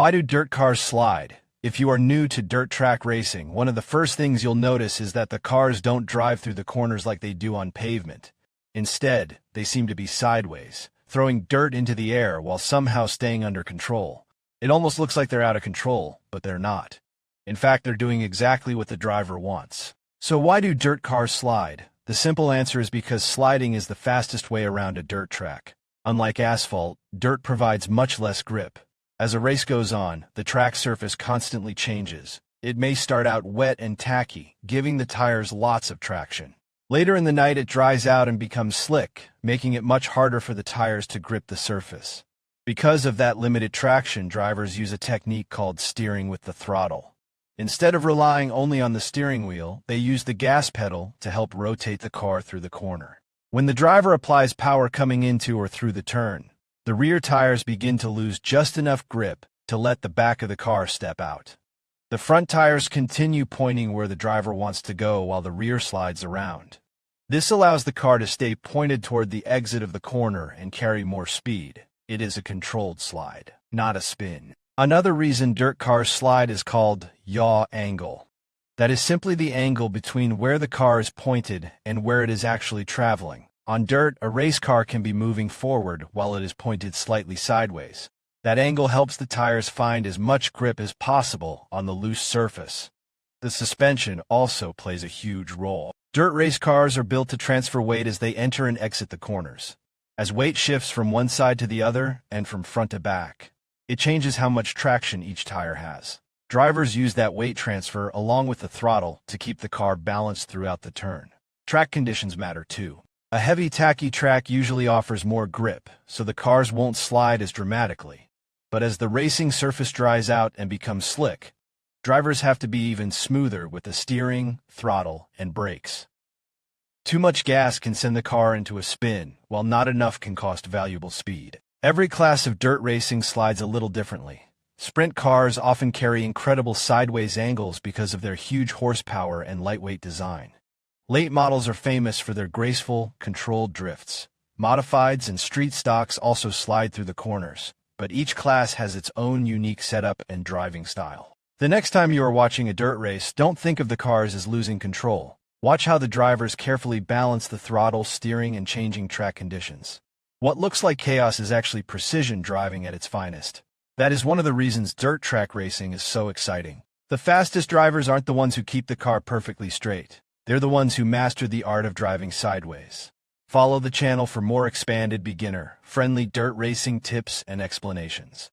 Why do dirt cars slide? If you are new to dirt track racing, one of the first things you'll notice is that the cars don't drive through the corners like they do on pavement. Instead, they seem to be sideways, throwing dirt into the air while somehow staying under control. It almost looks like they're out of control, but they're not. In fact, they're doing exactly what the driver wants. So why do dirt cars slide? The simple answer is because sliding is the fastest way around a dirt track. Unlike asphalt, dirt provides much less grip. As a race goes on, the track surface constantly changes. It may start out wet and tacky, giving the tires lots of traction. Later in the night, it dries out and becomes slick, making it much harder for the tires to grip the surface. Because of that limited traction, drivers use a technique called steering with the throttle. Instead of relying only on the steering wheel, they use the gas pedal to help rotate the car through the corner. When the driver applies power coming into or through the turn, the rear tires begin to lose just enough grip to let the back of the car step out. The front tires continue pointing where the driver wants to go while the rear slides around. This allows the car to stay pointed toward the exit of the corner and carry more speed. It is a controlled slide, not a spin. Another reason dirt cars slide is called yaw angle. That is simply the angle between where the car is pointed and where it is actually traveling. On dirt, a race car can be moving forward while it is pointed slightly sideways. That angle helps the tires find as much grip as possible on the loose surface. The suspension also plays a huge role. Dirt race cars are built to transfer weight as they enter and exit the corners. As weight shifts from one side to the other and from front to back, it changes how much traction each tire has. Drivers use that weight transfer along with the throttle to keep the car balanced throughout the turn. Track conditions matter too. A heavy, tacky track usually offers more grip, so the cars won't slide as dramatically. But as the racing surface dries out and becomes slick, drivers have to be even smoother with the steering, throttle, and brakes. Too much gas can send the car into a spin, while not enough can cost valuable speed. Every class of dirt racing slides a little differently. Sprint cars often carry incredible sideways angles because of their huge horsepower and lightweight design. Late models are famous for their graceful, controlled drifts. Modifieds and street stocks also slide through the corners, but each class has its own unique setup and driving style. The next time you are watching a dirt race, don't think of the cars as losing control. Watch how the drivers carefully balance the throttle, steering, and changing track conditions. What looks like chaos is actually precision driving at its finest. That is one of the reasons dirt track racing is so exciting. The fastest drivers aren't the ones who keep the car perfectly straight. They're the ones who master the art of driving sideways. Follow the channel for more expanded beginner-friendly dirt racing tips and explanations.